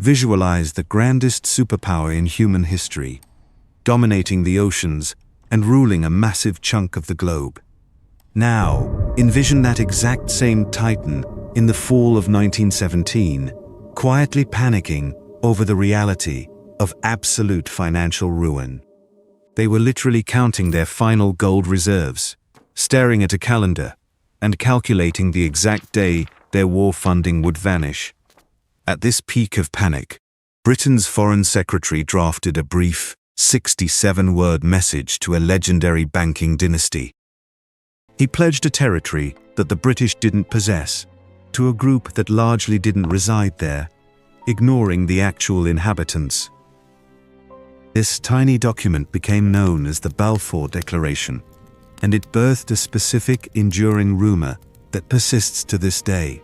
visualized the grandest superpower in human history, dominating the oceans and ruling a massive chunk of the globe. Now, envision that exact same titan in the fall of 1917, quietly panicking over the reality of absolute financial ruin. They were literally counting their final gold reserves, staring at a calendar, and calculating the exact day their war funding would vanish. At this peak of panic, Britain's Foreign Secretary drafted a brief, 67-word message to a legendary banking dynasty. He pledged a territory that the British didn't possess to a group that largely didn't reside there, ignoring the actual inhabitants. This tiny document became known as the Balfour Declaration, and it birthed a specific, enduring rumor that persists to this day.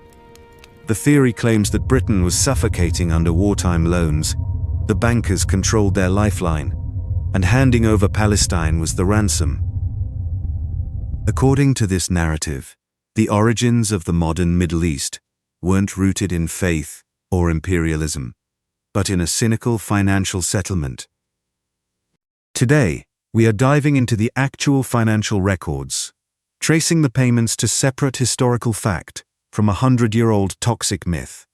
The theory claims that Britain was suffocating under wartime loans, the bankers controlled their lifeline, and handing over Palestine was the ransom. According to this narrative, the origins of the modern Middle East weren't rooted in faith or imperialism, but in a cynical financial settlement. Today, we are diving into the actual financial records, tracing the payments to separate historical fact from a 100-year-old toxic myth.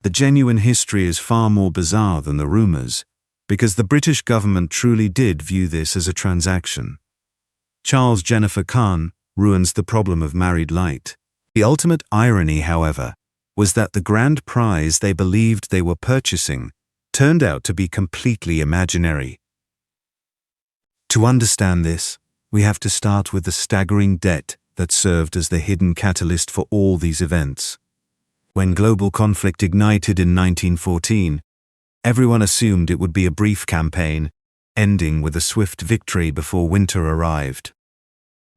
The genuine history is far more bizarre than the rumors, because the British government truly did view this as a transaction. Charles Jennifer Kahn ruins the problem of married light. The ultimate irony, however, was that the grand prize they believed they were purchasing turned out to be completely imaginary. To understand this, we have to start with the staggering debt that served as the hidden catalyst for all these events. When global conflict ignited in 1914, everyone assumed it would be a brief campaign, ending with a swift victory before winter arrived.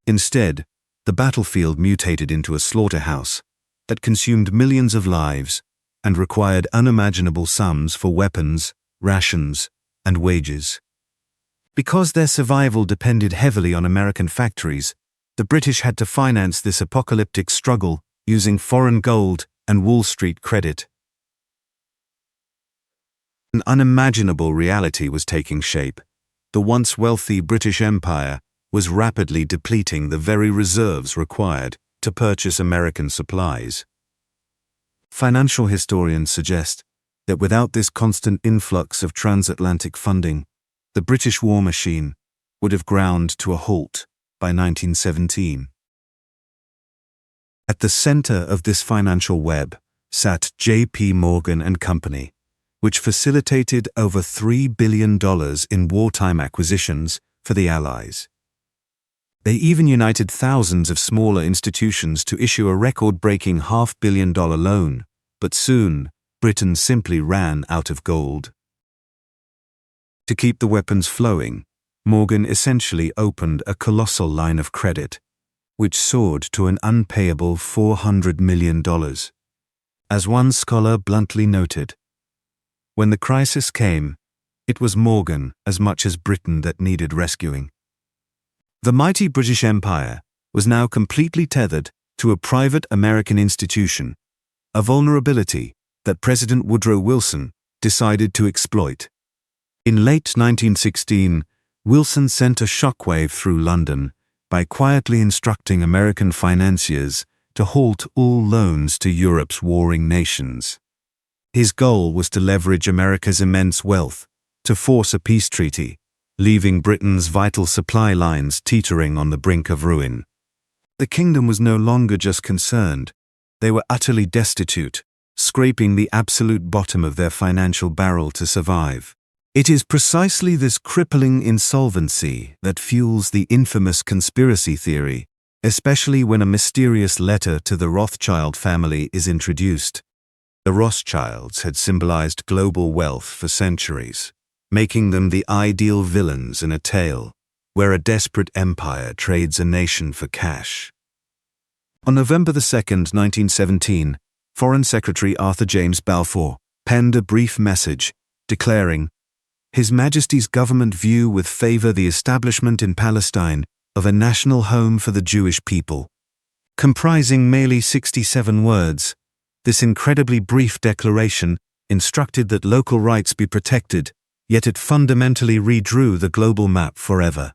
Instead, the battlefield mutated into a slaughterhouse that consumed millions of lives and required unimaginable sums for weapons, rations, and wages. Because their survival depended heavily on American factories, the British had to finance this apocalyptic struggle using foreign gold and Wall Street credit. An unimaginable reality was taking shape. The once wealthy British Empire was rapidly depleting the very reserves required to purchase American supplies. Financial historians suggest that without this constant influx of transatlantic funding, the British war machine would have ground to a halt by 1917. At the center of this financial web sat J.P. Morgan and Company, which facilitated over $3 billion in wartime acquisitions for the Allies. They even united thousands of smaller institutions to issue a record-breaking $500 million loan, but soon Britain simply ran out of gold. To keep the weapons flowing, Morgan essentially opened a colossal line of credit, which soared to an unpayable $400 million. As one scholar bluntly noted, when the crisis came, it was Morgan as much as Britain that needed rescuing. The mighty British Empire was now completely tethered to a private American institution, a vulnerability that President Woodrow Wilson decided to exploit. In late 1916, Wilson sent a shockwave through London by quietly instructing American financiers to halt all loans to Europe's warring nations. His goal was to leverage America's immense wealth to force a peace treaty, leaving Britain's vital supply lines teetering on the brink of ruin. The kingdom was no longer just concerned. They were utterly destitute, scraping the absolute bottom of their financial barrel to survive. It is precisely this crippling insolvency that fuels the infamous conspiracy theory, especially when a mysterious letter to the Rothschild family is introduced. The Rothschilds had symbolized global wealth for centuries, making them the ideal villains in a tale where a desperate empire trades a nation for cash. On November 2, 1917, Foreign Secretary Arthur James Balfour penned a brief message declaring, "His Majesty's government view with favor the establishment in Palestine of a national home for the Jewish people." Comprising merely 67 words, this incredibly brief declaration instructed that local rights be protected, yet it fundamentally redrew the global map forever.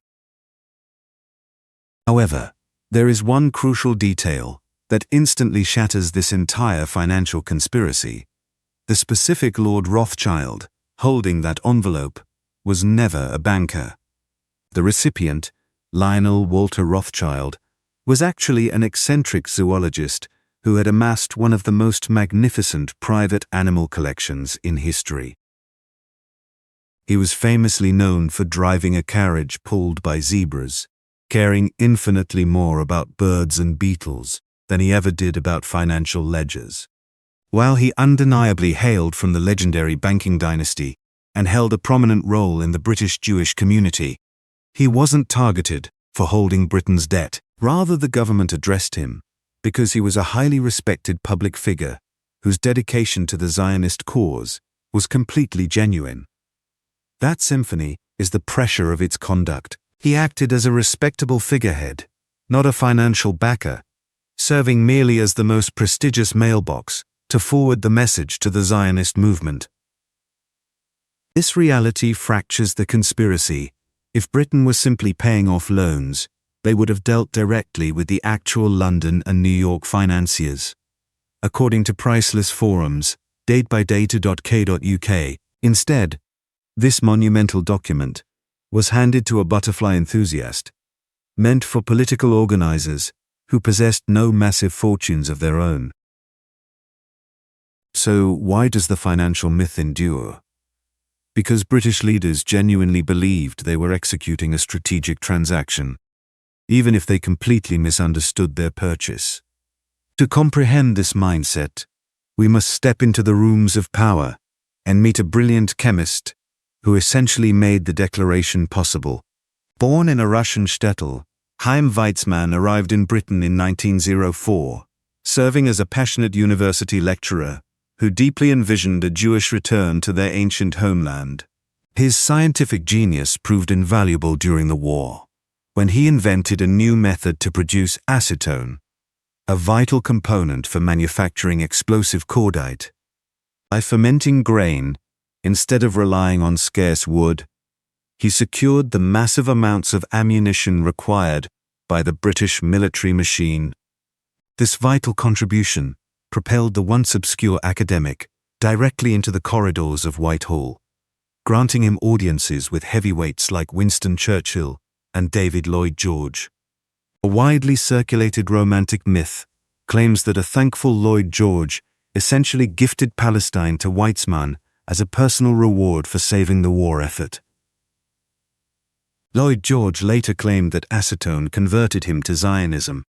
However, there is one crucial detail that instantly shatters this entire financial conspiracy. The specific Lord Rothschild, holding that envelope, was never a banker. The recipient, Lionel Walter Rothschild, was actually an eccentric zoologist who had amassed one of the most magnificent private animal collections in history. He was famously known for driving a carriage pulled by zebras, caring infinitely more about birds and beetles than he ever did about financial ledgers. While he undeniably hailed from the legendary banking dynasty and held a prominent role in the British Jewish community, he wasn't targeted for holding Britain's debt. Rather, the government addressed him because he was a highly respected public figure whose dedication to the Zionist cause was completely genuine. That symphony is the pressure of its conduct. He acted as a respectable figurehead, not a financial backer, serving merely as the most prestigious mailbox to forward the message to the Zionist movement. This reality fractures the conspiracy. If Britain was simply paying off loans, they would have dealt directly with the actual London and New York financiers. According to priceless forums, datebydata.k.uk, instead, this monumental document was handed to a butterfly enthusiast, meant for political organizers who possessed no massive fortunes of their own. So why does the financial myth endure? Because British leaders genuinely believed they were executing a strategic transaction, even if they completely misunderstood their purchase. To comprehend this mindset, we must step into the rooms of power and meet a brilliant chemist who essentially made the declaration possible. Born in a Russian shtetl, Chaim Weizmann arrived in Britain in 1904, serving as a passionate university lecturer who deeply envisioned a Jewish return to their ancient homeland. His scientific genius proved invaluable during the war, when he invented a new method to produce acetone, a vital component for manufacturing explosive cordite. By fermenting grain, instead of relying on scarce wood, he secured the massive amounts of ammunition required by the British military machine. This vital contribution propelled the once obscure academic directly into the corridors of Whitehall, granting him audiences with heavyweights like Winston Churchill and David Lloyd George. A widely circulated romantic myth claims that a thankful Lloyd George essentially gifted Palestine to Weizmann as a personal reward for saving the war effort. Lloyd George later claimed that acetone converted him to Zionism,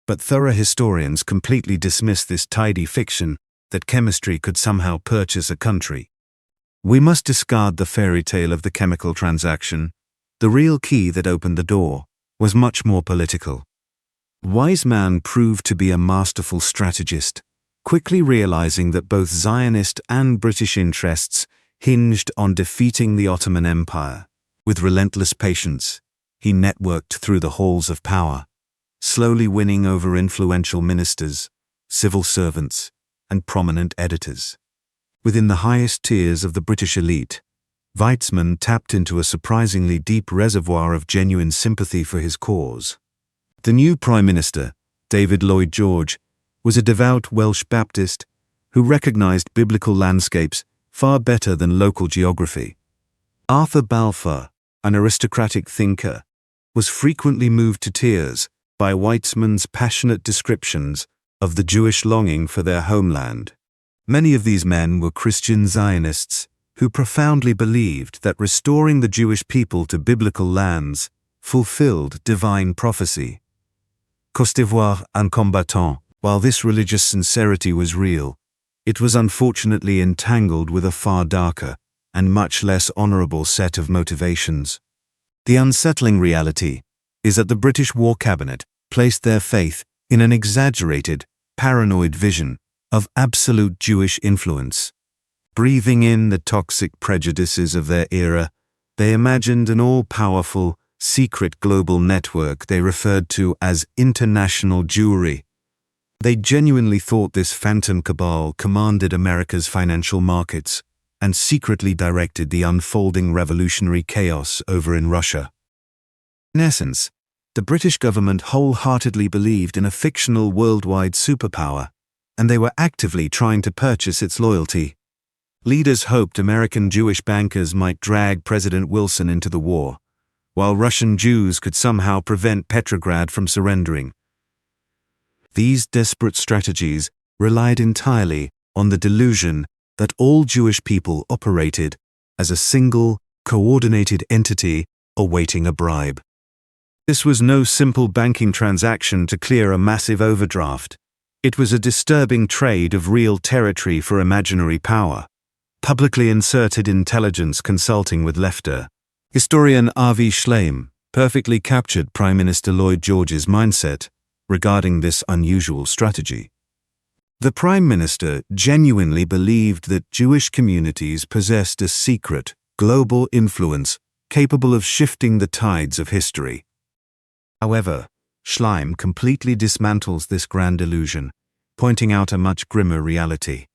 but thorough historians completely dismiss this tidy fiction that chemistry could somehow purchase a country. We must discard the fairy tale of the chemical transaction. The real key that opened the door was much more political. Weizmann proved to be a masterful strategist, quickly realizing that both Zionist and British interests hinged on defeating the Ottoman Empire. With relentless patience, he networked through the halls of power, slowly winning over influential ministers, civil servants, and prominent editors. Within the highest tiers of the British elite, Weizmann tapped into a surprisingly deep reservoir of genuine sympathy for his cause. The new Prime Minister, David Lloyd George, was a devout Welsh Baptist who recognized biblical landscapes far better than local geography. Arthur Balfour, an aristocratic thinker, was frequently moved to tears by Weizmann's passionate descriptions of the Jewish longing for their homeland. Many of these men were Christian Zionists who profoundly believed that restoring the Jewish people to biblical lands fulfilled divine prophecy. Costevoir un combattant. While this religious sincerity was real, it was unfortunately entangled with a far darker and much less honorable set of motivations. The unsettling reality is that the British War Cabinet placed their faith in an exaggerated, paranoid vision of absolute Jewish influence. Breathing in the toxic prejudices of their era, they imagined an all-powerful, secret global network they referred to as international Jewry. They genuinely thought this phantom cabal commanded America's financial markets and secretly directed the unfolding revolutionary chaos over in Russia. In essence, the British government wholeheartedly believed in a fictional worldwide superpower, and they were actively trying to purchase its loyalty. Leaders hoped American Jewish bankers might drag President Wilson into the war, while Russian Jews could somehow prevent Petrograd from surrendering. These desperate strategies relied entirely on the delusion that all Jewish people operated as a single, coordinated entity awaiting a bribe. This was no simple banking transaction to clear a massive overdraft. It was a disturbing trade of real territory for imaginary power. Publicly inserted intelligence consulting with Lefter. Historian Avi Schleim perfectly captured Prime Minister Lloyd George's mindset regarding this unusual strategy. The Prime Minister genuinely believed that Jewish communities possessed a secret, global influence capable of shifting the tides of history. However, Schleim completely dismantles this grand illusion, pointing out a much grimmer reality.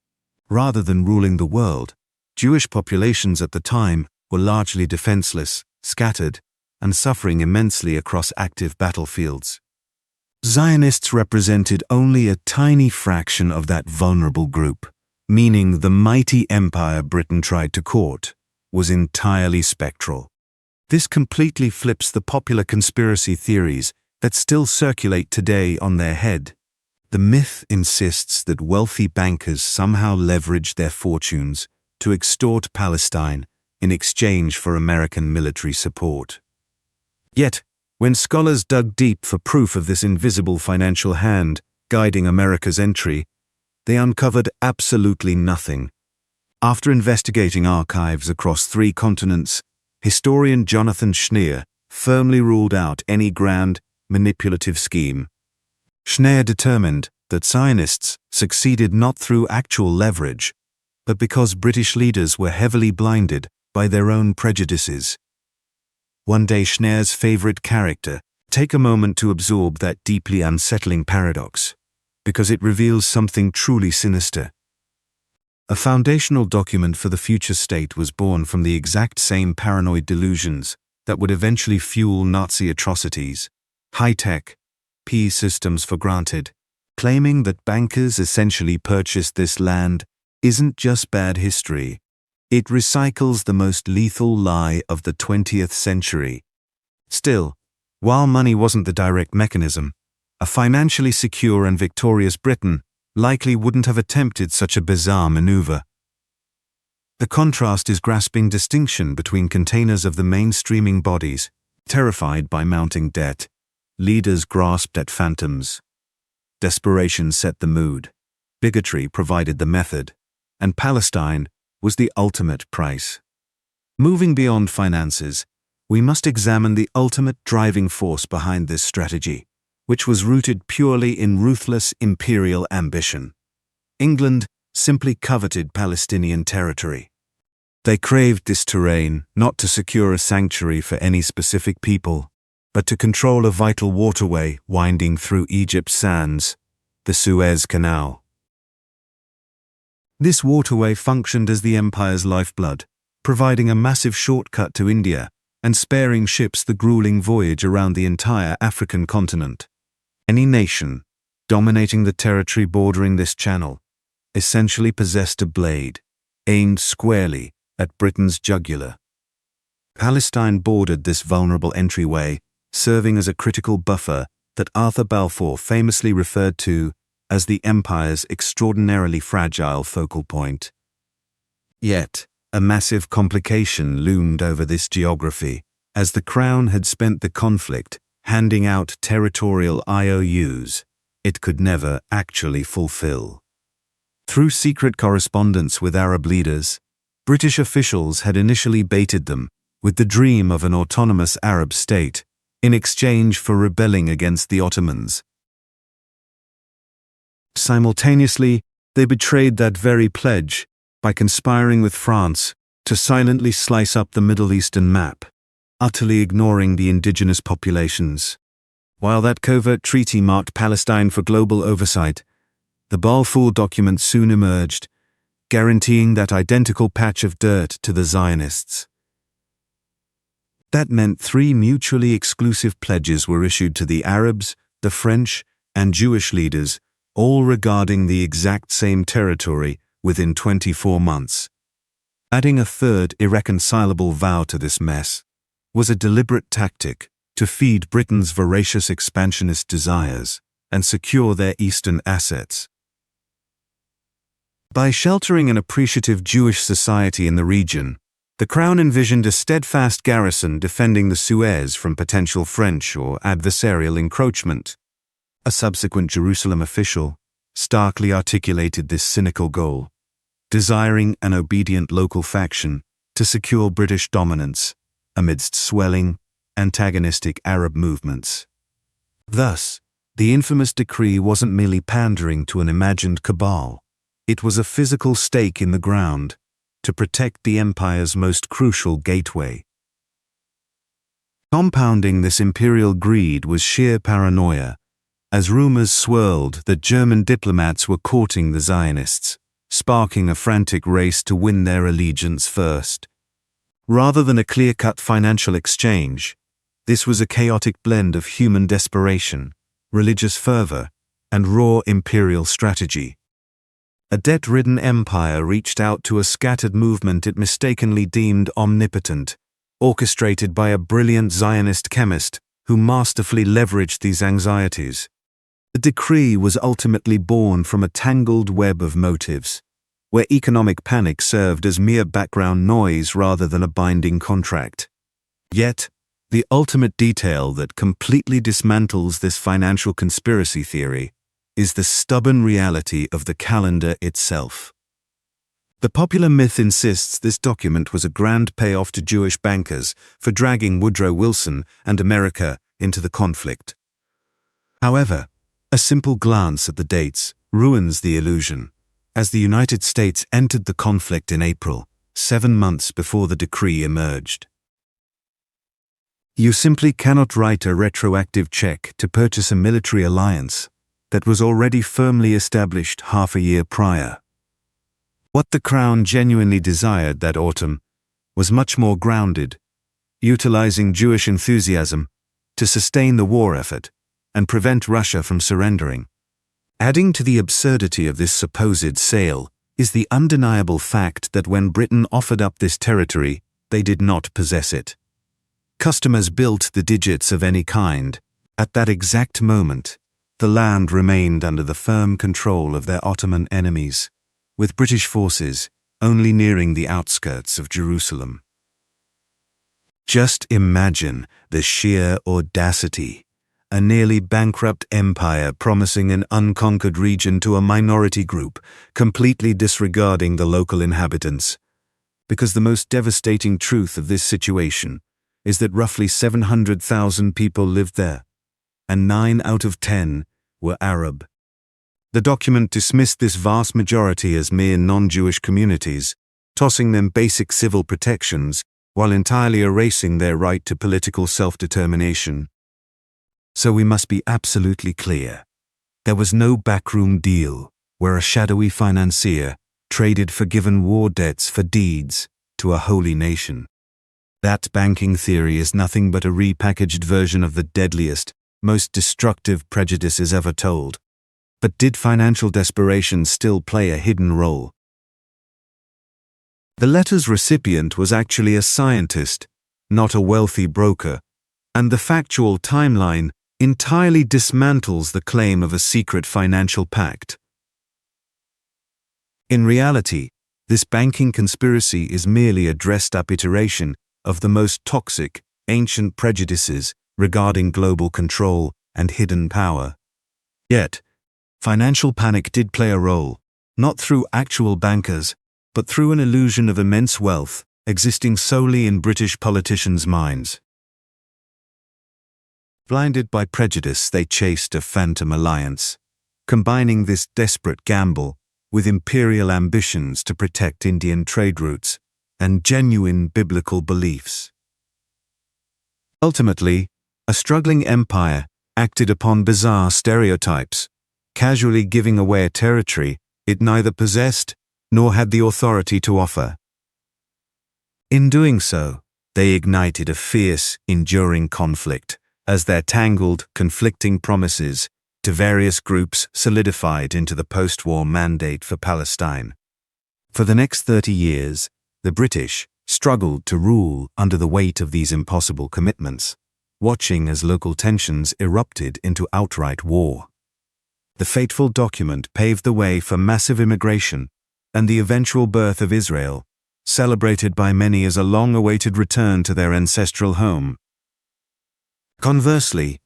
Rather than ruling the world, Jewish populations at the time were largely defenseless, scattered, and suffering immensely across active battlefields. Zionists represented only a tiny fraction of that vulnerable group, meaning the mighty empire Britain tried to court was entirely spectral. This completely flips the popular conspiracy theories that still circulate today on their head. The myth insists that wealthy bankers somehow leveraged their fortunes to extort Palestine in exchange for American military support. Yet, when scholars dug deep for proof of this invisible financial hand guiding America's entry, they uncovered absolutely nothing. After investigating archives across 3 continents, historian Jonathan Schneer firmly ruled out any grand, manipulative scheme. Schneer determined that Zionists succeeded not through actual leverage, but because British leaders were heavily blinded by their own prejudices. One day, Schneer's favorite character. Take a moment to absorb that deeply unsettling paradox, because it reveals something truly sinister. A foundational document for the future state was born from the exact same paranoid delusions that would eventually fuel Nazi atrocities. High-tech, peace systems for granted. Claiming that bankers essentially purchased this land isn't just bad history. It recycles the most lethal lie of the 20th century. Still, while money wasn't the direct mechanism, a financially secure and victorious Britain likely wouldn't have attempted such a bizarre maneuver. The contrast is grasping distinction between containers of the mainstreaming bodies, terrified by mounting debt. Leaders grasped at phantoms. Desperation set the mood. Bigotry provided the method. And Palestine was the ultimate price. Moving beyond finances, we must examine the ultimate driving force behind this strategy, which was rooted purely in ruthless imperial ambition. England simply coveted Palestinian territory. They craved this terrain not to secure a sanctuary for any specific people, but to control a vital waterway winding through Egypt's sands, the Suez Canal. This waterway functioned as the empire's lifeblood, providing a massive shortcut to India and sparing ships the grueling voyage around the entire African continent. Any nation, dominating the territory bordering this channel, essentially possessed a blade, aimed squarely at Britain's jugular. Palestine bordered this vulnerable entryway, serving as a critical buffer that Arthur Balfour famously referred to as the empire's extraordinarily fragile focal point. Yet, a massive complication loomed over this geography, as the Crown had spent the conflict handing out territorial IOUs it could never actually fulfill. Through secret correspondence with Arab leaders, British officials had initially baited them with the dream of an autonomous Arab state in exchange for rebelling against the Ottomans. Simultaneously, they betrayed that very pledge by conspiring with France to silently slice up the Middle Eastern map, utterly ignoring the indigenous populations. While that covert treaty marked Palestine for global oversight, The Balfour document soon emerged, guaranteeing that identical patch of dirt to the Zionists. That meant 3 mutually exclusive pledges were issued to the Arabs, the French, and Jewish leaders, all regarding the exact same territory within 24 months. Adding a third irreconcilable vow to this mess was a deliberate tactic to feed Britain's voracious expansionist desires and secure their eastern assets. By sheltering an appreciative Jewish society in the region, the Crown envisioned a steadfast garrison defending the Suez from potential French or adversarial encroachment. A subsequent Jerusalem official starkly articulated this cynical goal, desiring an obedient local faction to secure British dominance amidst swelling, antagonistic Arab movements. Thus, the infamous decree wasn't merely pandering to an imagined cabal. It was a physical stake in the ground to protect the empire's most crucial gateway. Compounding this imperial greed was sheer paranoia, as rumors swirled that German diplomats were courting the Zionists, sparking a frantic race to win their allegiance first. Rather than a clear-cut financial exchange, this was a chaotic blend of human desperation, religious fervor, and raw imperial strategy. A debt-ridden empire reached out to a scattered movement it mistakenly deemed omnipotent, orchestrated by a brilliant Zionist chemist who masterfully leveraged these anxieties. The decree was ultimately born from a tangled web of motives, where economic panic served as mere background noise rather than a binding contract. Yet, the ultimate detail that completely dismantles this financial conspiracy theory is the stubborn reality of the calendar itself. The popular myth insists this document was a grand payoff to Jewish bankers for dragging Woodrow Wilson and America into the conflict. However, a simple glance at the dates ruins the illusion, as the United States entered the conflict in April, 7 months before the decree emerged. You simply cannot write a retroactive check to purchase a military alliance that was already firmly established half a year prior. What the Crown genuinely desired that autumn was much more grounded, utilizing Jewish enthusiasm to sustain the war effort and prevent Russia from surrendering. Adding to the absurdity of this supposed sale is the undeniable fact that when Britain offered up this territory, they did not possess it. Customers built the digits of any kind. At that exact moment, the land remained under the firm control of their Ottoman enemies, with British forces only nearing the outskirts of Jerusalem. Just imagine the sheer audacity. A nearly bankrupt empire promising an unconquered region to a minority group, completely disregarding the local inhabitants. Because the most devastating truth of this situation is that roughly 700,000 people lived there, and 9 out of 10 were Arab. The document dismissed this vast majority as mere non-Jewish communities, tossing them basic civil protections while entirely erasing their right to political self-determination. So we must be absolutely clear. There was no backroom deal where a shadowy financier traded forgiven war debts for deeds to a holy nation. That banking theory is nothing but a repackaged version of the deadliest, most destructive prejudices ever told. But did financial desperation still play a hidden role? The letter's recipient was actually a scientist, not a wealthy broker, and the factual timeline entirely dismantles the claim of a secret financial pact. In reality, this banking conspiracy is merely a dressed-up iteration of the most toxic, ancient prejudices regarding global control and hidden power. Yet, financial panic did play a role, not through actual bankers, but through an illusion of immense wealth existing solely in British politicians' minds. Blinded by prejudice, they chased a phantom alliance, combining this desperate gamble with imperial ambitions to protect Indian trade routes and genuine biblical beliefs. Ultimately, a struggling empire acted upon bizarre stereotypes, casually giving away a territory it neither possessed nor had the authority to offer. In doing so, they ignited a fierce, enduring conflict as their tangled, conflicting promises to various groups solidified into the post-war mandate for Palestine. For the next 30 years, the British struggled to rule under the weight of these impossible commitments, watching as local tensions erupted into outright war. The fateful document paved the way for massive immigration and the eventual birth of Israel, celebrated by many as a long-awaited return to their ancestral home. Conversely,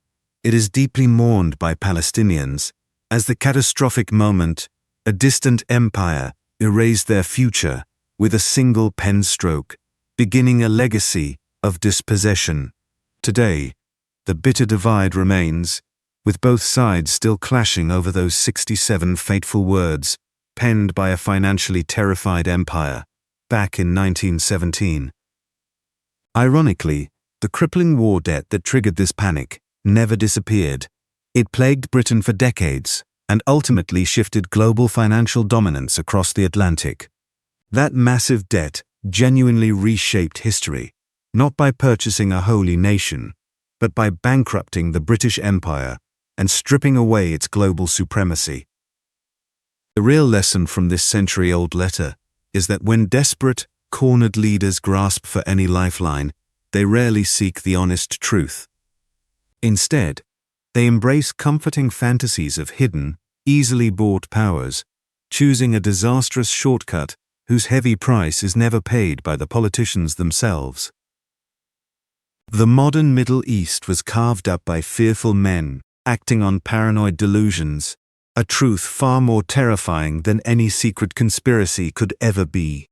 it is deeply mourned by Palestinians as the catastrophic moment, a distant empire erased their future with a single pen stroke, beginning a legacy of dispossession. Today, the bitter divide remains, with both sides still clashing over those 67 fateful words penned by a financially terrified empire back in 1917. Ironically, the crippling war debt that triggered this panic never disappeared. It plagued Britain for decades and ultimately shifted global financial dominance across the Atlantic. That massive debt genuinely reshaped history, not by purchasing a holy nation, but by bankrupting the British Empire and stripping away its global supremacy. The real lesson from this century-old letter is that when desperate, cornered leaders grasp for any lifeline, they rarely seek the honest truth. Instead, they embrace comforting fantasies of hidden, easily bought powers, choosing a disastrous shortcut whose heavy price is never paid by the politicians themselves. The modern Middle East was carved up by fearful men acting on paranoid delusions, a truth far more terrifying than any secret conspiracy could ever be.